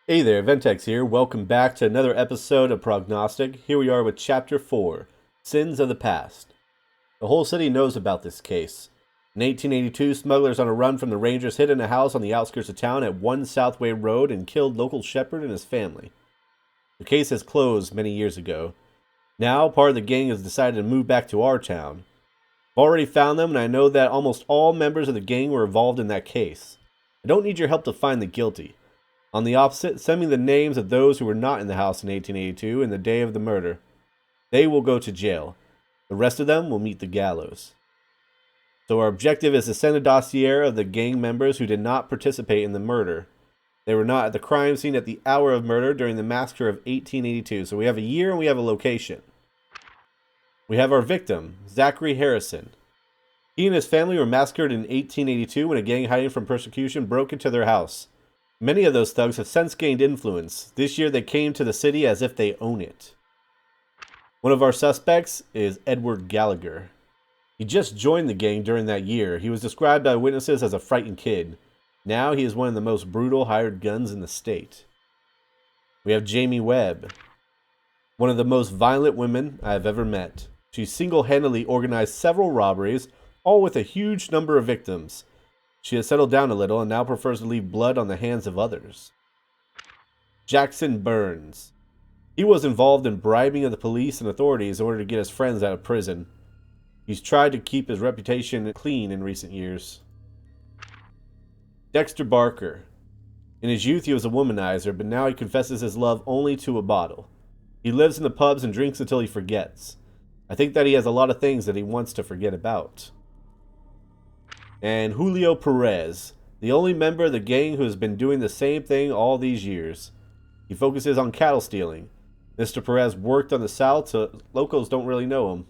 Hey there, Ventex here. Welcome back to another episode of Prognostic. Here we are with Chapter 4, Sins of the Past. The whole city knows about this case. In 1882, smugglers on a run from the Rangers hid in a house on the outskirts of town at 1 Southway Road and killed local shepherd and his family. The case has closed many years ago. Now, part of the gang has decided to move back to our town. I've already found them, and I know that almost all members of the gang were involved in that case. I don't need your help to find the guilty. On the opposite, send me the names of those who were not in the house in 1882 and the day of the murder. They will go to jail. The rest of them will meet the gallows. So our objective is to send a dossier of the gang members who did not participate in the murder. They were not at the crime scene at the hour of murder during the massacre of 1882. So we have a year and we have a location. We have our victim, Zachary Harrison. He and his family were massacred in 1882 when a gang hiding from persecution broke into their house. Many of those thugs have since gained influence. This year they came to the city as if they own it. One of our suspects is Edward Gallagher. He just joined the gang during that year. He was described by witnesses as a frightened kid. Now he is one of the most brutal hired guns in the state. We have Jamie Webb, one of the most violent women I have ever met. She single-handedly organized several robberies, all with a huge number of victims. She has settled down a little and now prefers to leave blood on the hands of others. Jackson Burns. He was involved in bribing of the police and authorities in order to get his friends out of prison. He's tried to keep his reputation clean in recent years. Dexter Barker. In his youth he was a womanizer, but now he confesses his love only to a bottle. He lives in the pubs and drinks until he forgets. I think that he has a lot of things that he wants to forget about. And Julio Perez, the only member of the gang who has been doing the same thing all these years. He focuses on cattle stealing. Mr. Perez worked on the South, so locals don't really know him.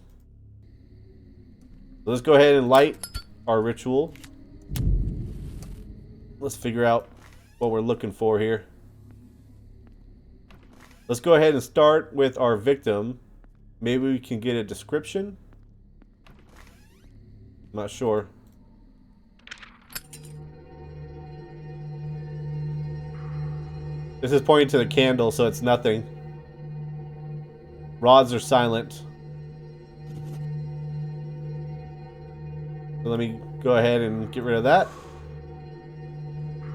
So let's go ahead and light our ritual. Let's figure out what we're looking for here. Let's go ahead and start with our victim. Maybe we can get a description. I'm not sure. This is pointing to the candle, so it's nothing. Rods are silent. So let me go ahead and get rid of that.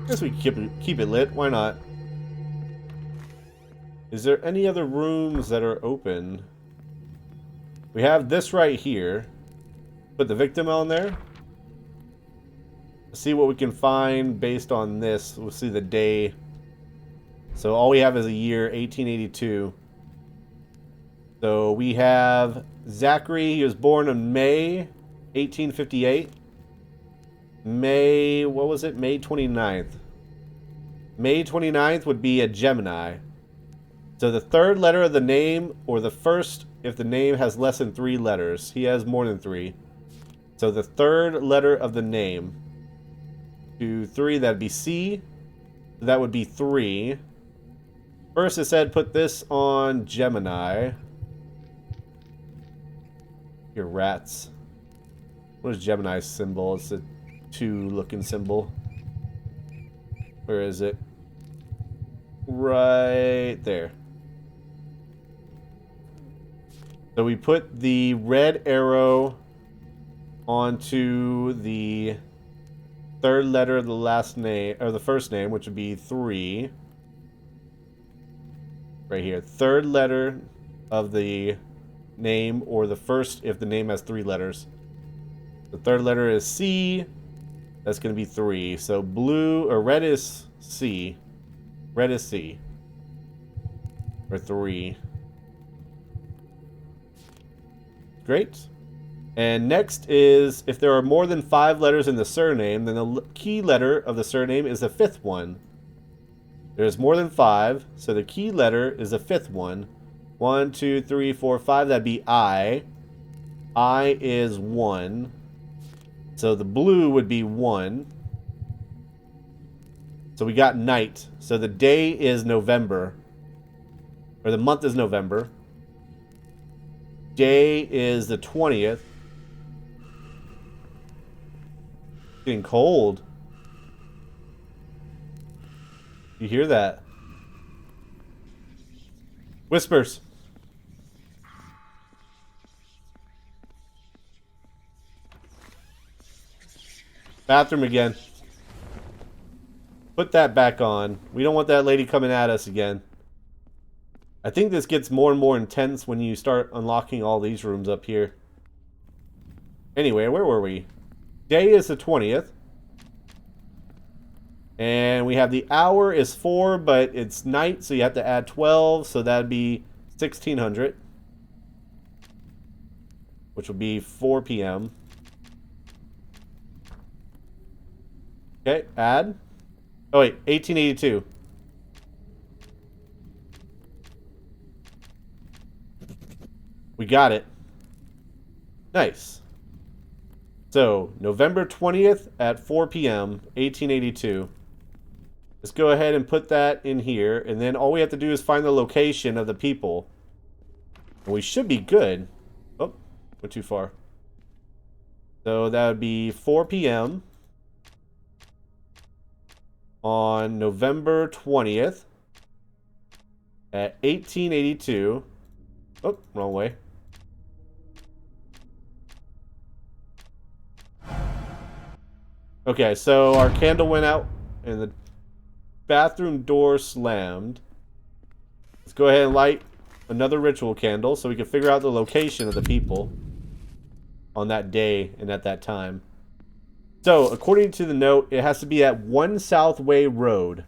Guess we can keep it lit. Why not? Is there any other rooms that are open? We have this right here. Put the victim on there. See what we can find based on this. We'll see the day. So all we have is a year, 1882. So we have Zachary. He was born in May 1858. May 29th. May 29th would be a Gemini. So the third letter of the name, or the first if the name has less than 3 letters. He has more than 3. So the third letter of the name. 2, 3, that'd be C. That would be 3. First it said put this on Gemini. Your rats. What is Gemini's symbol? It's a 2 looking symbol. Where is it? Right there. So we put the red arrow onto the third letter of the last name, or the first name, which would be 3. Right here. Third letter of the name, or the first if the name has 3 letters. The third letter is C. That's going to be 3. So blue, or red is C. Red is C. Or 3. Great. And next is, if there are more than 5 letters in the surname, then the key letter of the surname is the 5th one. There's more than 5, so the key letter is the 5th one. 1, 2, 3, 4, 5, that'd be I. I is 1. So the blue would be 1. So we got night. So the day is November. Or the month is November. Day is the 20th. Getting cold. You hear that? Whispers. Bathroom again. Put that back on. We don't want that lady coming at us again. I think this gets more and more intense when you start unlocking all these rooms up here. Anyway, where were we? Day is the 20th. And we have the hour is 4, but it's night, so you have to add 12, so that'd be 1600. Which will be 4 p.m. Okay, add. Oh wait, 1882. We got it. Nice. So, November 20th at 4 p.m., 1882. Let's go ahead and put that in here, and then all we have to do is find the location of the people. And we should be good. Oh, went too far. So that would be 4 p.m. on November 20th at 1882. Oh, wrong way. Okay, so our candle went out and the bathroom door slammed. Let's go ahead and light another ritual candle so we can figure out the location of the people on that day and at that time. So, according to the note, it has to be at 1 Southway Road.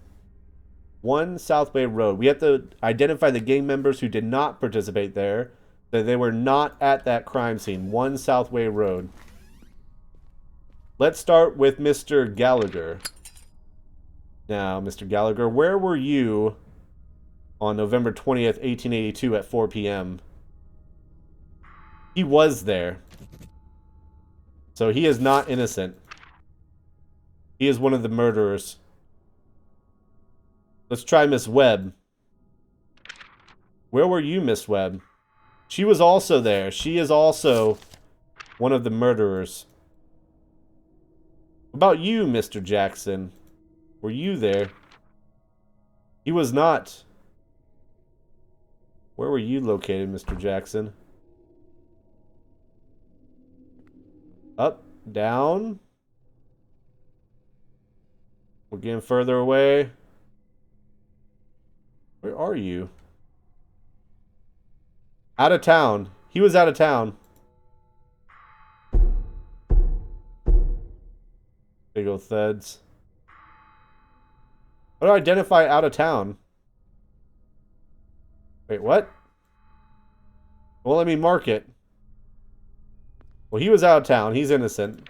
1 Southway Road. We have to identify the gang members who did not participate there, that they were not at that crime scene. 1 Southway Road. Let's start with Mr. Gallagher. Now, Mr. Gallagher, where were you on November 20th, 1882 at 4 p.m.? He was there. So he is not innocent. He is one of the murderers. Let's try Miss Webb. Where were you, Miss Webb? She was also there. She is also one of the murderers. What about you, Mr. Jackson? Were you there? He was not. Where were you located, Mr. Jackson? Up, down. We're getting further away. Where are you? Out of town. He was out of town. Big ol' thuds. How do I identify out of town? Wait, what? Well, let me mark it. Well, he was out of town. He's innocent.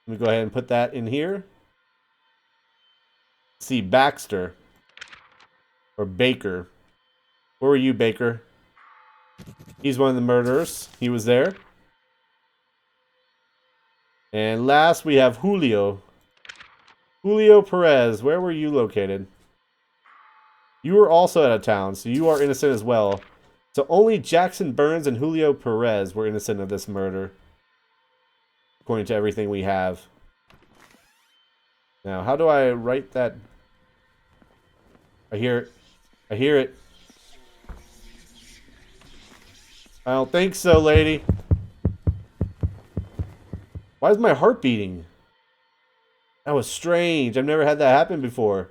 Let me go ahead and put that in here. Let's see, Baxter. Or Baker. Where were you, Baker? He's one of the murderers. He was there. And last, we have Julio. Julio Perez, where were you located? You were also out of town, so you are innocent as well. So only Jackson Burns and Julio Perez were innocent of this murder. According to everything we have. Now, how do I write that? I hear it. I hear it. I don't think so, lady. Why is my heart beating? That was strange. I've never had that happen before.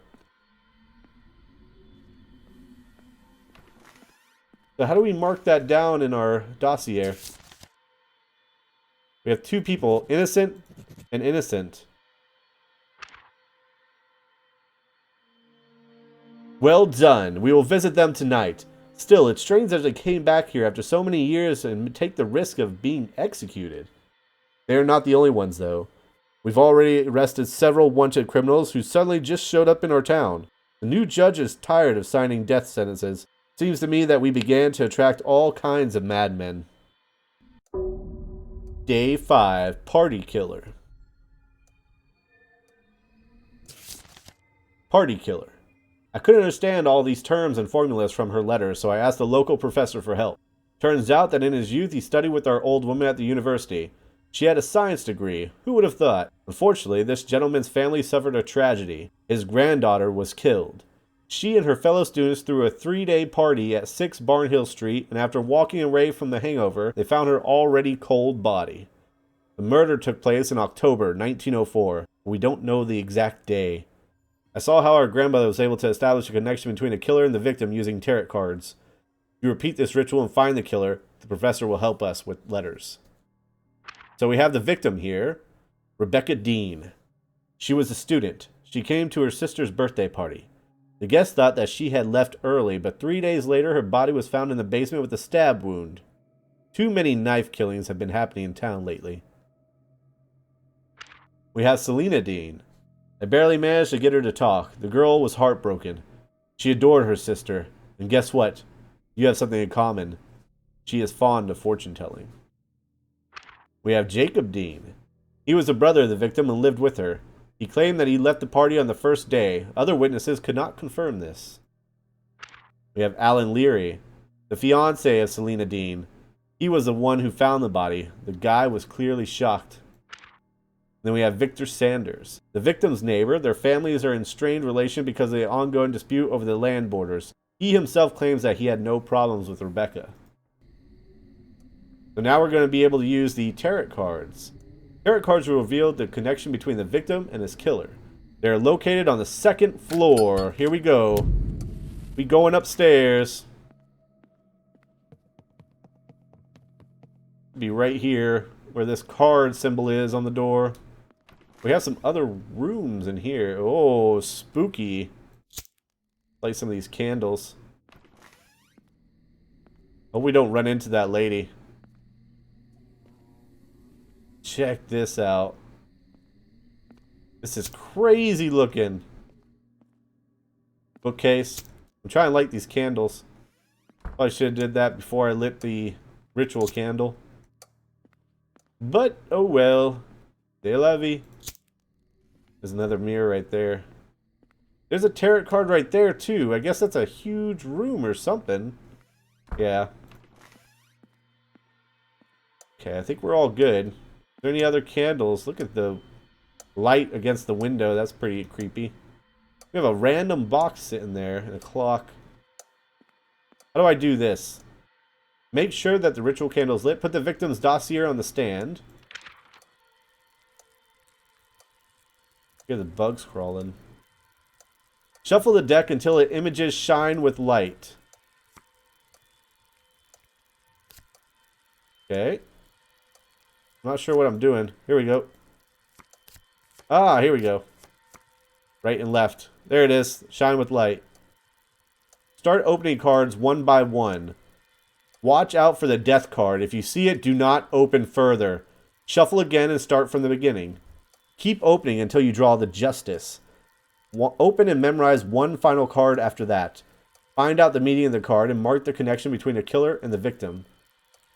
So how do we mark that down in our dossier? We have two people, innocent and innocent. Well done. We will visit them tonight. Still, it's strange that they came back here after so many years and take the risk of being executed. They are not the only ones, though. We've already arrested several wanted criminals who suddenly just showed up in our town. The new judge is tired of signing death sentences. Seems to me that we began to attract all kinds of madmen. Day 5, Party Killer. Party Killer. I couldn't understand all these terms and formulas from her letter, so I asked a local professor for help. Turns out that in his youth he studied with our old woman at the university. She had a science degree. Who would have thought? Unfortunately, this gentleman's family suffered a tragedy. His granddaughter was killed. She and her fellow students threw a 3-day party at 6 Barnhill Street, and after walking away from the hangover, they found her already cold body. The murder took place in October 1904. We don't know the exact day. I saw how our grandmother was able to establish a connection between the killer and the victim using tarot cards. If you repeat this ritual and find the killer, the professor will help us with letters. So we have the victim here, Rebecca Dean. She was a student. She came to her sister's birthday party. The guests thought that she had left early, but 3 days later her body was found in the basement with a stab wound. Too many knife killings have been happening in town lately. We have Selena Dean. I barely managed to get her to talk. The girl was heartbroken. She adored her sister. And guess what? You have something in common. She is fond of fortune-telling. We have Jacob Dean. He was a brother of the victim and lived with her. He claimed that he left the party on the first day. Other witnesses could not confirm this. We have Alan Leary, the fiancé of Selena Dean. He was the one who found the body. The guy was clearly shocked. Then we have Victor Sanders, the victim's neighbor. Their families are in strained relation because of the ongoing dispute over the land borders. He himself claims that he had no problems with Rebecca. So now we're going to be able to use the tarot cards. Tarot cards will reveal the connection between the victim and his killer. They're located on the 2nd floor. Here we go. We going upstairs. Be right here where this card symbol is on the door. We have some other rooms in here. Oh, spooky. Light some of these candles. Hope we don't run into that lady. Check this out. This is crazy looking. Bookcase. I'm trying to light these candles. Probably should have did that before I lit the ritual candle. But, oh well. C'est la vie. There's another mirror right there. There's a tarot card right there, too. I guess that's a huge room or something. Yeah. Okay, I think we're all good. Are there any other candles? Look at the light against the window. That's pretty creepy. We have a random box sitting there and a clock. How do I do this? Make sure that the ritual candle is lit. Put the victim's dossier on the stand. Hear the bugs crawling. Shuffle the deck until the images shine with light. Okay. I'm not sure what I'm doing. Here we go. Ah, here we go. Right and left. There it is. Shine with light. Start opening cards one by one. Watch out for the death card. If you see it, do not open further. Shuffle again and start from the beginning. Keep opening until you draw the justice. Open and memorize one final card after that. Find out the meaning of the card and mark the connection between the killer and the victim.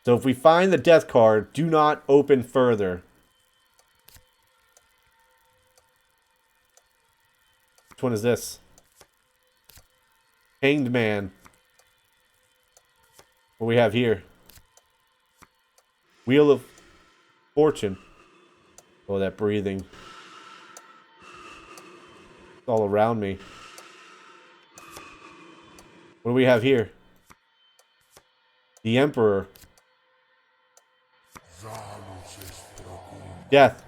So if we find the death card, do not open further. Which one is this? Hanged Man. What do we have here? Wheel of Fortune. Oh, that breathing. It's all around me. What do we have here? The Emperor. Death.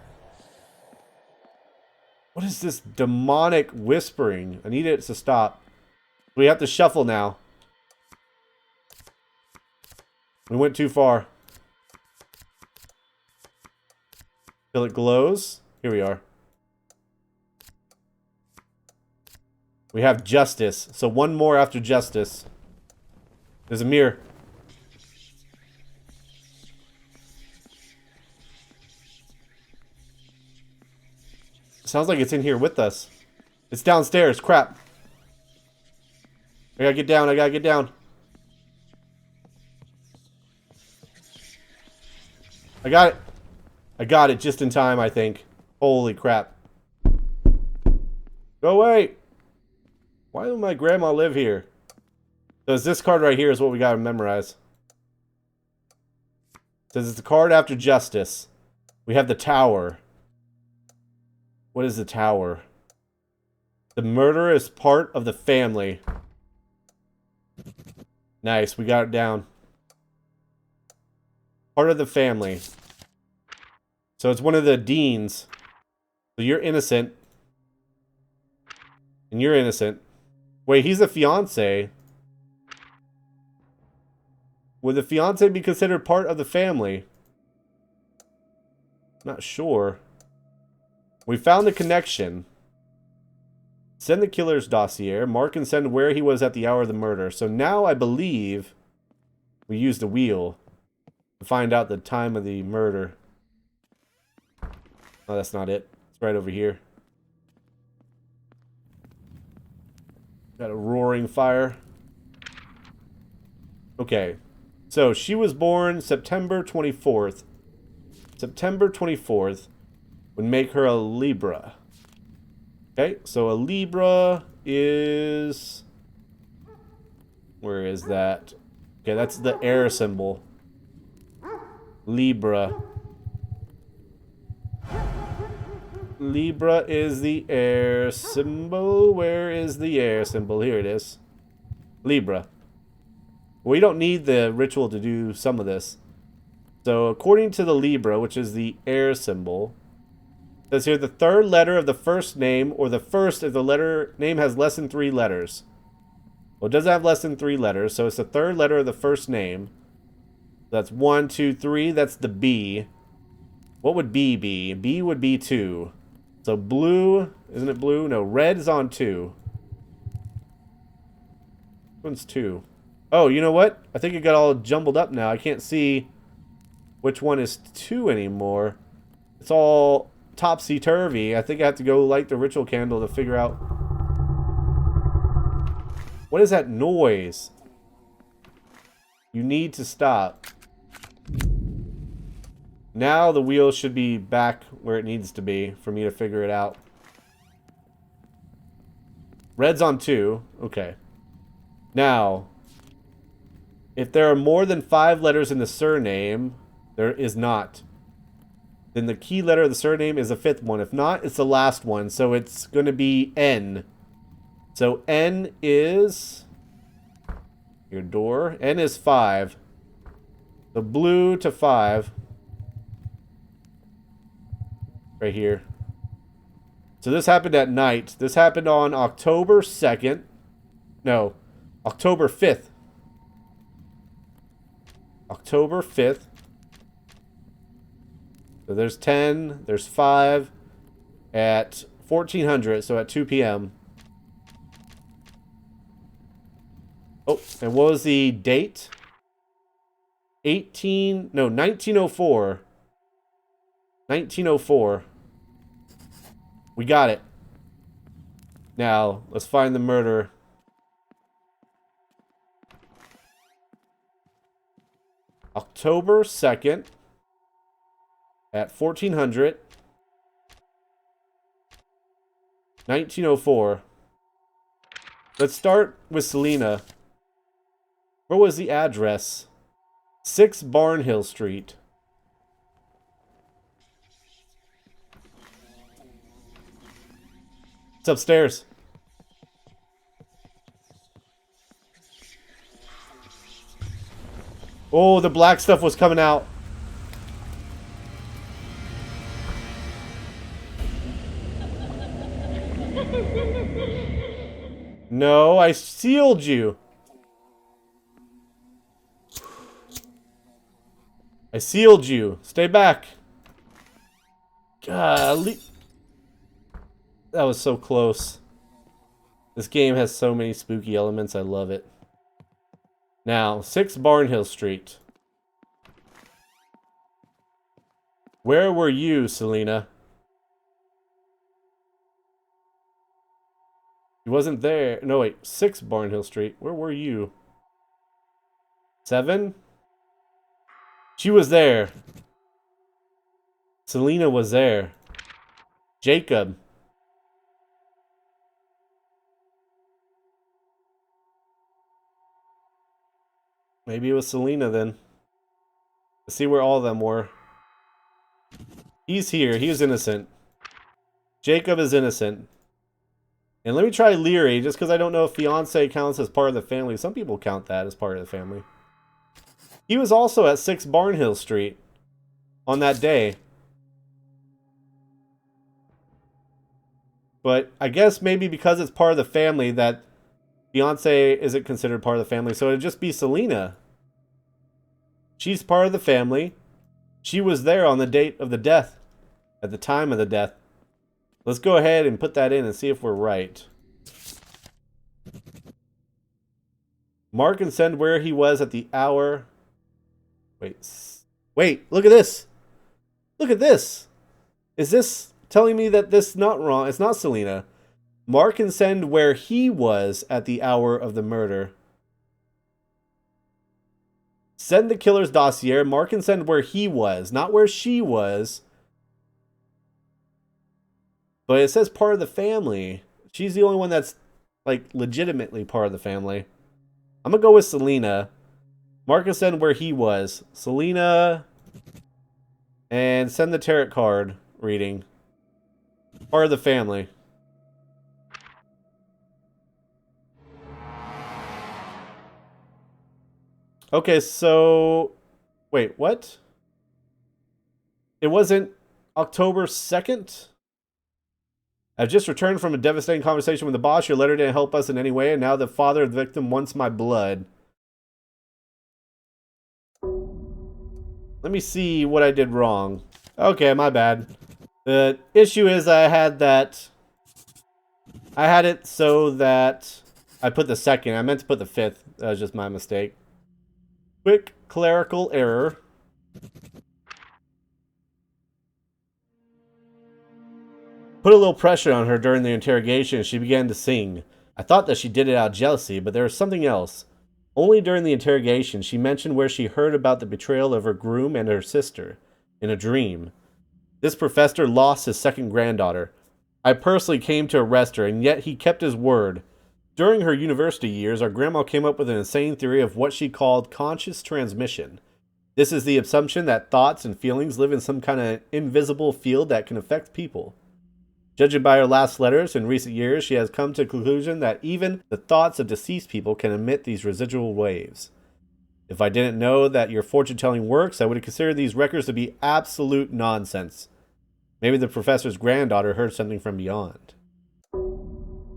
What is this demonic whispering? I need it to stop. We have to shuffle now. We went too far. Till it glows. Here we are. We have justice. So one more after justice. There's a mirror. Sounds like it's in here with us. It's downstairs. Crap. I gotta get down. I gotta get down. I got it. I got it just in time, I think. Holy crap. Go away. Why does my grandma live here? So this card right here is what we gotta memorize. It says it's the card after justice. We have the Tower. What is the Tower? The murderer is part of the family. Nice, we got it down. Part of the family. So it's one of the deans. So you're innocent. And you're innocent. Wait, he's a fiancé. Would the fiancé be considered part of the family? Not sure. We found the connection. Send the killer's dossier. Mark and send where he was at the hour of the murder. So now I believe we used the wheel to find out the time of the murder. Oh, that's not it. It's right over here. Got a roaring fire. Okay. So she was born September 24th. September 24th would make her a Libra. Okay, so a Libra is... Where is that? Okay, that's the air symbol. Libra. Libra is the air symbol. Where is the air symbol? Here it is. Libra. We don't need the ritual to do some of this. So according to the Libra, which is the air symbol, it says here the third letter of the first name, or the first if the name has less than 3 letters. Well, it doesn't have less than 3 letters, so it's the third letter of the first name. That's 1, 2, 3. That's the B. What would B be? B would be 2. So blue, isn't it blue? No, red is on 2. Which one's 2? Oh, you know what? I think it got all jumbled up now. I can't see which one is 2 anymore. It's all topsy-turvy. I think I have to go light the ritual candle to figure out... What is that noise? You need to stop. Now the wheel should be back where it needs to be for me to figure it out. Red's on 2. Okay. Now, if there are more than 5 letters in the surname, there is not. Then the key letter of the surname is the 5th one. If not, it's the last one. So it's going to be N. So N is... Your door. N is 5. The blue to 5. Right here. So this happened at night. This happened on October 2nd. No. October 5th. October 5th. So there's 10, there's 5 at 1400, so at 2 p.m. Oh, and what was the date? 1904. 1904. We got it. Now, let's find the murderer. October 2nd. At 1400. 1904. Let's start with Selena. Where was the address? 6 Barnhill Street. It's upstairs. Oh, the black stuff was coming out. No, I sealed you. I sealed you. Stay back. Golly. That was so close. This game has so many spooky elements. I love it. Now, 6 Barnhill Street. Where were you, Selena? He wasn't there. No, wait. 6 Barnhill Street. Where were you? 7? She was there. Selena was there. Jacob. Maybe it was Selena then. Let's see where all of them were. He's here. He is innocent. Jacob is innocent. And let me try Leary, just because I don't know if fiance counts as part of the family. Some people count that as part of the family. He was also at 6 Barnhill Street on that day. But I guess maybe because it's part of the family that fiance isn't considered part of the family. So it'd just be Selena. She's part of the family. She was there on the date of the death. At the time of the death. Let's go ahead and put that in and see if we're right. Mark and send where he was at the hour. Wait, look at this. Look at this. Is this telling me that this is not wrong? It's not Selena. Mark and send where he was at the hour of the murder. Send the killer's dossier. Mark and send where he was, not where she was. But it says part of the family. She's the only one that's, like, legitimately part of the family. I'm going to go with Selena. Mark and send where he was. Selena. And send the tarot card reading. Part of the family. Okay, so... Wait, what? It wasn't October 2nd? I've just returned from a devastating conversation with the boss. Your letter didn't help us in any way, and now the father of the victim wants my blood. Let me see what I did wrong. Okay, my bad. The issue is I had it so that I put the second. I meant to put the 5th. That was just my mistake. Quick clerical error. Put a little pressure on her during the interrogation. She began to sing. I thought that she did it out of jealousy, but there was something else. Only during the interrogation, she mentioned where she heard about the betrayal of her groom and her sister in a dream. This professor lost his second granddaughter. I personally came to arrest her, and yet he kept his word. During her university years, our grandma came up with an insane theory of what she called conscious transmission. This is the assumption that thoughts and feelings live in some kind of invisible field that can affect people. Judging by her last letters in recent years, she has come to the conclusion that even the thoughts of deceased people can emit these residual waves. If I didn't know that your fortune-telling works, I would have considered these records to be absolute nonsense. Maybe the professor's granddaughter heard something from beyond.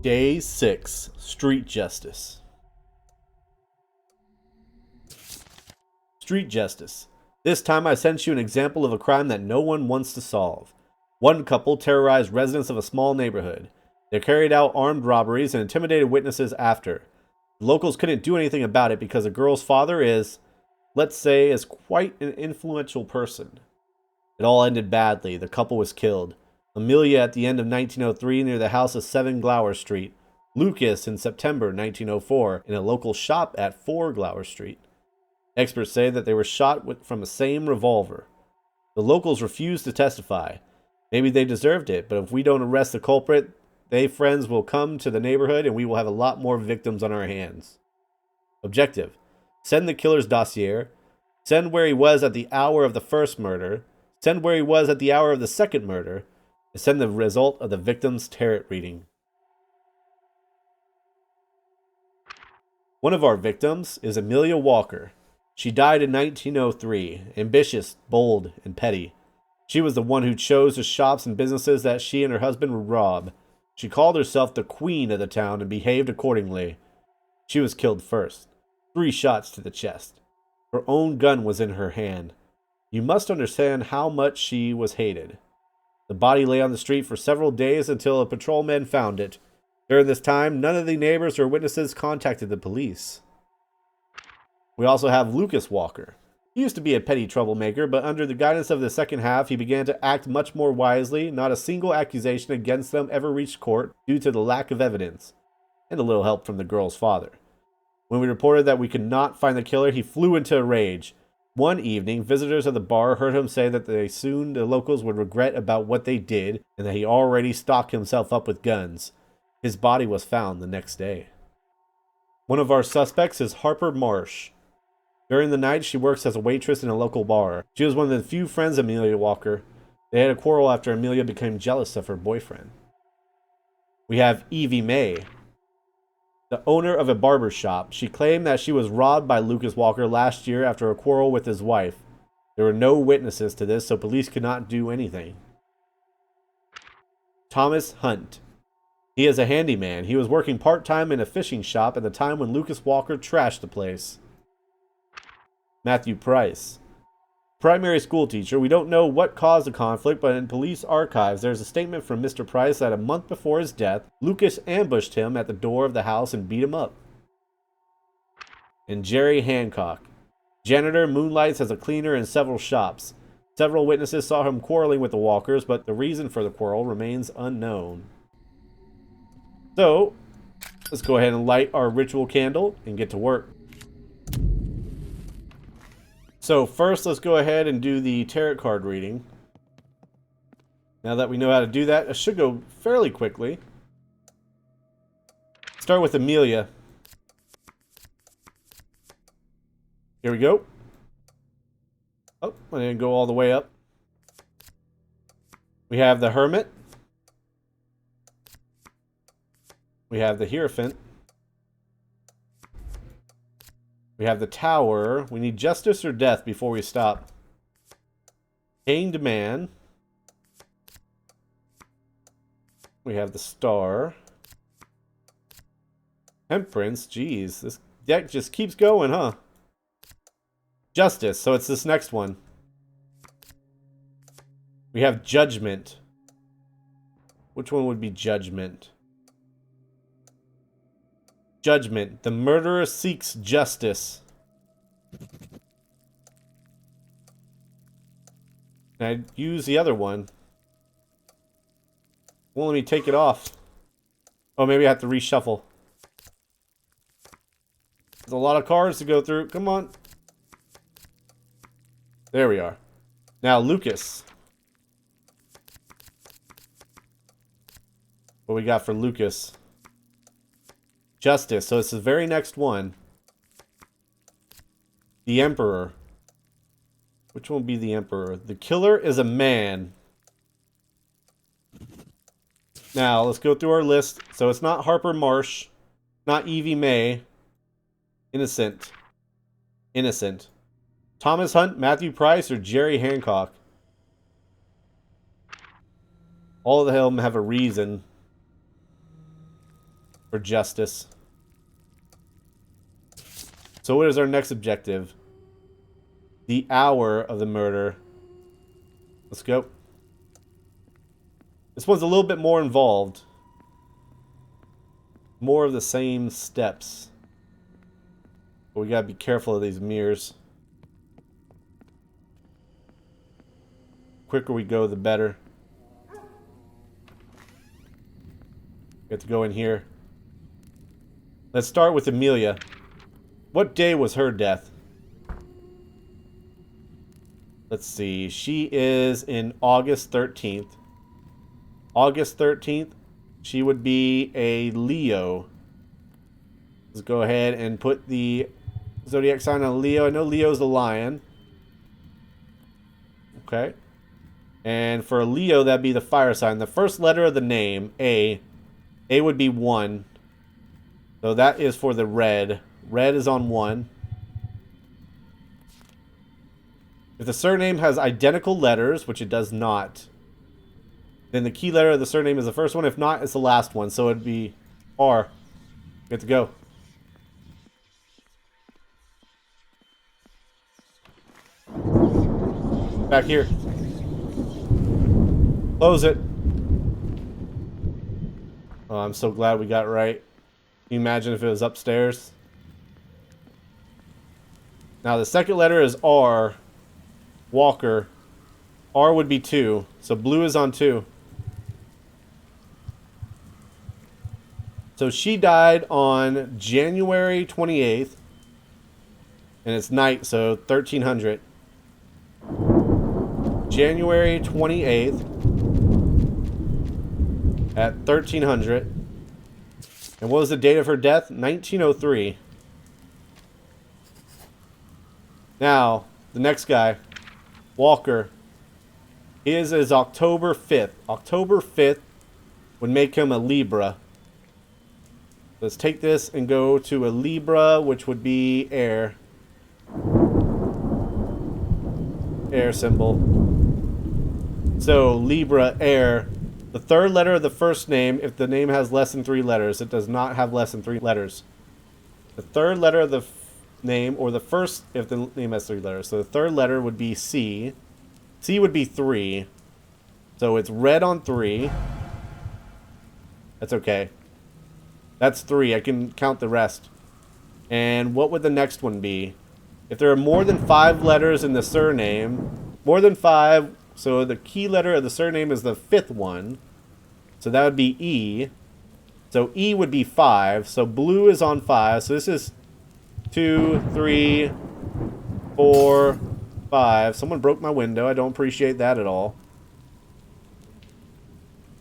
Day 6. Street Justice. Street Justice. This time I sent you an example of a crime that no one wants to solve. One couple terrorized residents of a small neighborhood. They carried out armed robberies and intimidated witnesses after. The locals couldn't do anything about it because the girl's father is, let's say, is quite an influential person. It all ended badly. The couple was killed. Amelia at the end of 1903 near the house of 7 Gallagher Street. Lucas in September 1904 in a local shop at 4 Gallagher Street. Experts say that they were shot from the same revolver. The locals refused to testify. Maybe they deserved it, but if we don't arrest the culprit, they friends will come to the neighborhood and we will have a lot more victims on our hands. Objective. Send the killer's dossier. Send where he was at the hour of the first murder. Send where he was at the hour of the second murder. And send the result of the victim's tarot reading. One of our victims is Amelia Walker. She died in 1903, ambitious, bold, and petty. She was the one who chose the shops and businesses that she and her husband would rob. She called herself the queen of the town and behaved accordingly. She was killed first. 3 shots to the chest. Her own gun was in her hand. You must understand how much she was hated. The body lay on the street for several days until a patrolman found it. During this time, none of the neighbors or witnesses contacted the police. We also have Lucas Walker. He used to be a petty troublemaker, but under the guidance of the second half, he began to act much more wisely. Not a single accusation against them ever reached court due to the lack of evidence, and a little help from the girl's father. When we reported that we could not find the killer, he flew into a rage. One evening, visitors at the bar heard him say that the locals would regret about what they did, and that he already stocked himself up with guns. His body was found the next day. One of our suspects is Harper Marsh. During the night, she works as a waitress in a local bar. She was one of the few friends of Amelia Walker. They had a quarrel after Amelia became jealous of her boyfriend. We have Evie May, the owner of a barber shop. She claimed that she was robbed by Lucas Walker last year after a quarrel with his wife. There were no witnesses to this, so police could not do anything. Thomas Hunt. He is a handyman. He was working part-time in a fishing shop at the time when Lucas Walker trashed the place. Matthew Price. Primary school teacher. We don't know what caused the conflict, but in police archives, there's a statement from Mr. Price that a month before his death, Lucas ambushed him at the door of the house and beat him up. And Jerry Hancock. Janitor, moonlights as a cleaner in several shops. Several witnesses saw him quarreling with the Walkers, but the reason for the quarrel remains unknown. So, let's go ahead and light our ritual candle and get to work. So first, let's go ahead and do the tarot card reading. Now that we know how to do that, it should go fairly quickly. Start with Amelia. Here we go. Oh, I didn't go all the way up. We have the Hermit. We have the Hierophant. We have the Tower. We need justice or death before we stop. Hanged Man. We have the Star. Temperance. Jeez, this deck just keeps going, huh? Justice. So it's this next one. We have Judgment. Which one would be Judgment? Judgment. The murderer seeks justice. Can I use the other one? Won't let me take it off. Oh, maybe I have to reshuffle. There's a lot of cards to go through. Come on. There we are. Now, Lucas. What we got for Lucas? Justice. So it's the very next one. The Emperor. Which one will be the Emperor? The killer is a man. Now, let's go through our list. So it's not Harper Marsh. Not Evie May. Innocent. Innocent. Thomas Hunt, Matthew Price, or Jerry Hancock? All of them have a reason for justice. So what is our next objective? The hour of the murder. Let's go. This one's a little bit more involved. More of the same steps. But we gotta be careful of these mirrors. The quicker we go, the better. We have to go in here. Let's start with Amelia. What day was her death? Let's see. She is in August 13th. August 13th. She would be a Leo. Let's go ahead and put the zodiac sign on Leo. I know Leo's the lion. Okay. And for a Leo, that'd be the fire sign. The first letter of the name, A. A would be 1. So that is for the red. Red is on 1. If the surname has identical letters, which it does not, then the key letter of the surname is the first one. If not, it's the last one. So it'd be R. Good to go. Back here. Close it. Oh, I'm so glad we got it right. Can you imagine if it was upstairs? Now the second letter is R. Walker. R would be 2. So blue is on 2. So she died on January 28th. And it's night, so 1300. January 28th. At 1300. And what was the date of her death? 1903. Now, the next guy. Walker. His is October 5th. October 5th, would make him a Libra. Let's take this and go to a Libra, which would be air. Air symbol. So, Libra, air. The third letter of the first name, if the name has less than 3 letters. It does not have less than 3 letters. The third letter of the name, or the first, if the name has 3 letters. So the third letter would be C. C would be 3. So it's red on 3. That's okay. That's 3. I can count the rest. And what would the next one be? If there are more than 5 letters in the surname, more than 5, so the key letter of the surname is the 5th one. So that would be E. So E would be 5. So blue is on 5. So this is 2, 3, 4, 5. Someone broke my window. I don't appreciate that at all.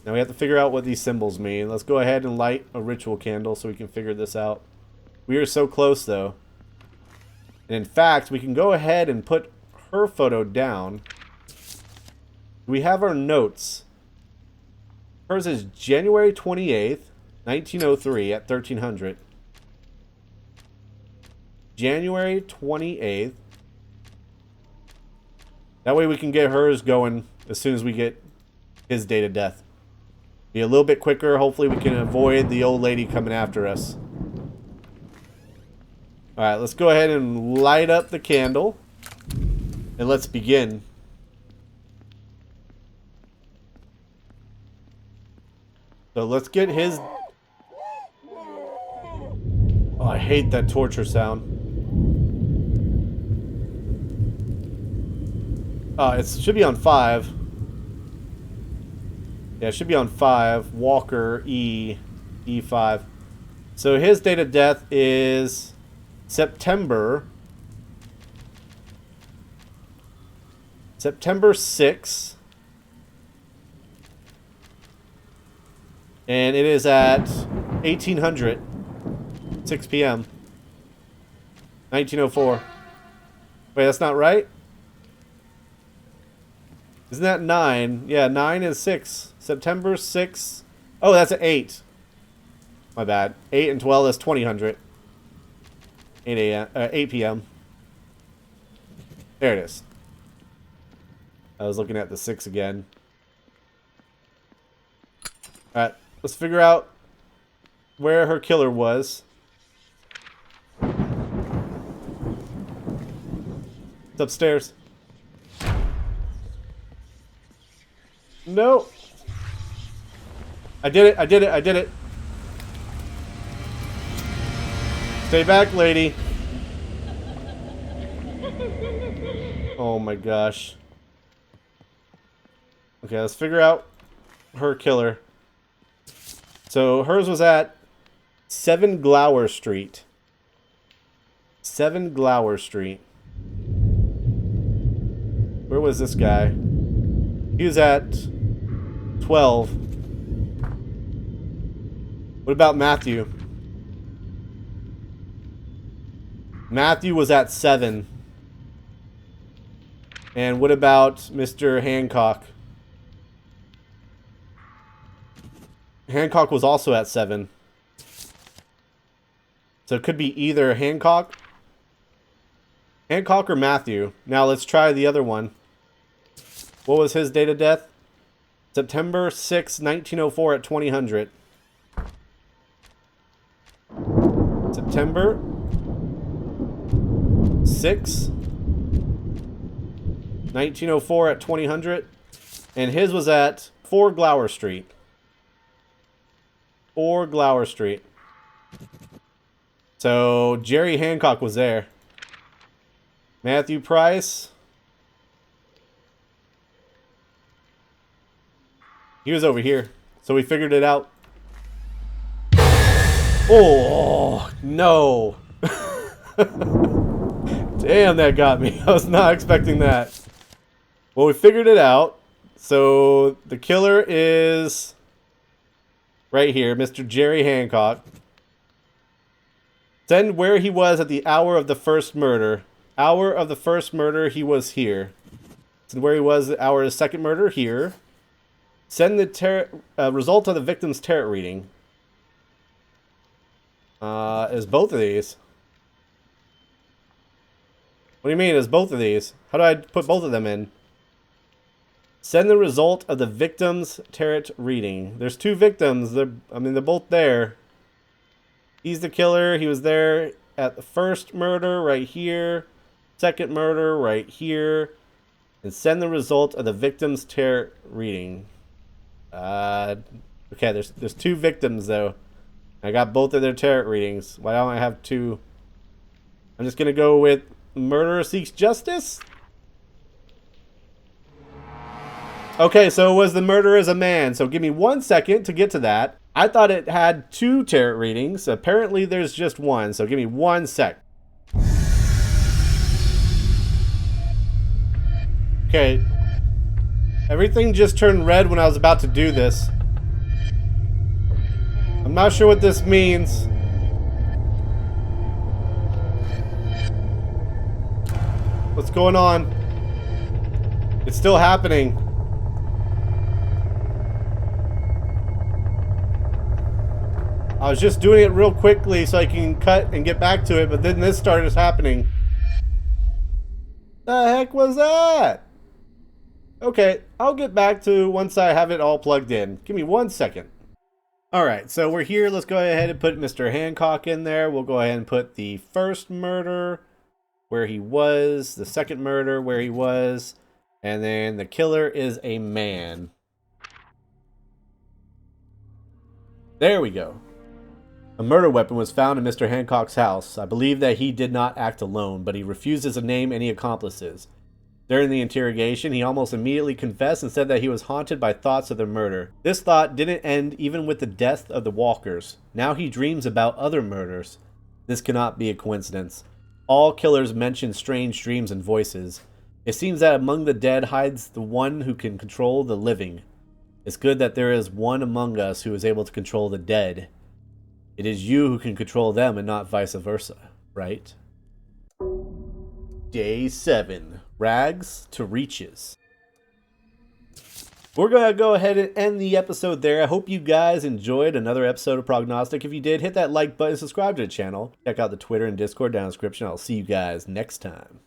Now we have to figure out what these symbols mean. Let's go ahead and light a ritual candle so we can figure this out. We are so close, though. And in fact, we can go ahead and put her photo down. We have our notes. Hers is January 28th, 1903 at 1300. January 28th. That way we can get hers going as soon as we get his date of death. Be a little bit quicker. Hopefully we can avoid the old lady coming after us. Alright, let's go ahead and light up the candle. And let's begin. So let's get his... Oh, I hate that torture sound. It should be on 5. Yeah, it should be on 5. Walker, E5. So his date of death is September 6th. And it is at 1800. 6 p.m. 1904. Wait, that's not right? Isn't that 9? Yeah, 9 is 6. September 6th. Oh, that's at 8. My bad. 8 and 12 is 2000. 8 a.m. 8 p.m. There it is. I was looking at the 6 again. Alright, let's figure out where her killer was. It's upstairs. No. I did it. I did it. I did it. Stay back, lady. Oh my gosh. Okay, let's figure out her killer. So hers was at 7 Gallagher Street. 7 Gallagher Street. Where was this guy? He was at 12. What about Matthew? Matthew was at 7. And what about Mr. Hancock? Hancock was also at 7. So it could be either Hancock or Matthew. Now let's try the other one. What was his date of death? September 6, 1904 at 2000. September 6, 1904 at 2000. And his was at 4 Gallagher Street. 4 Gallagher Street. So Jerry Hancock was there. Matthew Price. He was over here. So we figured it out. Oh, no. Damn, that got me. I was not expecting that. Well, we figured it out. So the killer is right here, Mr. Jerry Hancock. Then where he was at the hour of the first murder. Hour of the first murder, he was here. And where he was at the hour of the second murder, here. Send the result of the victim's tarot reading. Is both of these? What do you mean, is both of these? How do I put both of them in? Send the result of the victim's tarot reading. There's two victims. They're both there. He's the killer. He was there at the first murder right here. Second murder right here. And send the result of the victim's tarot reading. Okay, there's two victims though. I got both of their tarot readings. Why don't I have two? I'm just gonna go with murderer seeks justice. Okay, so it was the murderer is a man. So give me 1 second to get to that. I thought it had two tarot readings. Apparently there's just one. So give me 1 sec. Okay. Everything just turned red when I was about to do this. I'm not sure what this means. What's going on? It's still happening. I was just doing it real quickly so I can cut and get back to it, but then this started happening. The heck was that? Okay, I'll get back to once I have it all plugged in. Give me 1 second. Alright, so we're here. Let's go ahead and put Mr. Hancock in there. We'll go ahead and put the first murder where he was, the second murder where he was, and then the killer is a man. There we go. A murder weapon was found in Mr. Hancock's house. I believe that he did not act alone, but he refuses to name any accomplices. During the interrogation, he almost immediately confessed and said that he was haunted by thoughts of the murder. This thought didn't end even with the death of the Walkers. Now he dreams about other murders. This cannot be a coincidence. All killers mention strange dreams and voices. It seems that among the dead hides the one who can control the living. It's good that there is one among us who is able to control the dead. It is you who can control them and not vice versa, right? Day 7. Rags to riches. We're going to go ahead and end the episode there. I hope you guys enjoyed another episode of Prognostic. If you did, hit that like button, subscribe to the channel. Check out the Twitter and Discord down in the description. I'll see you guys next time.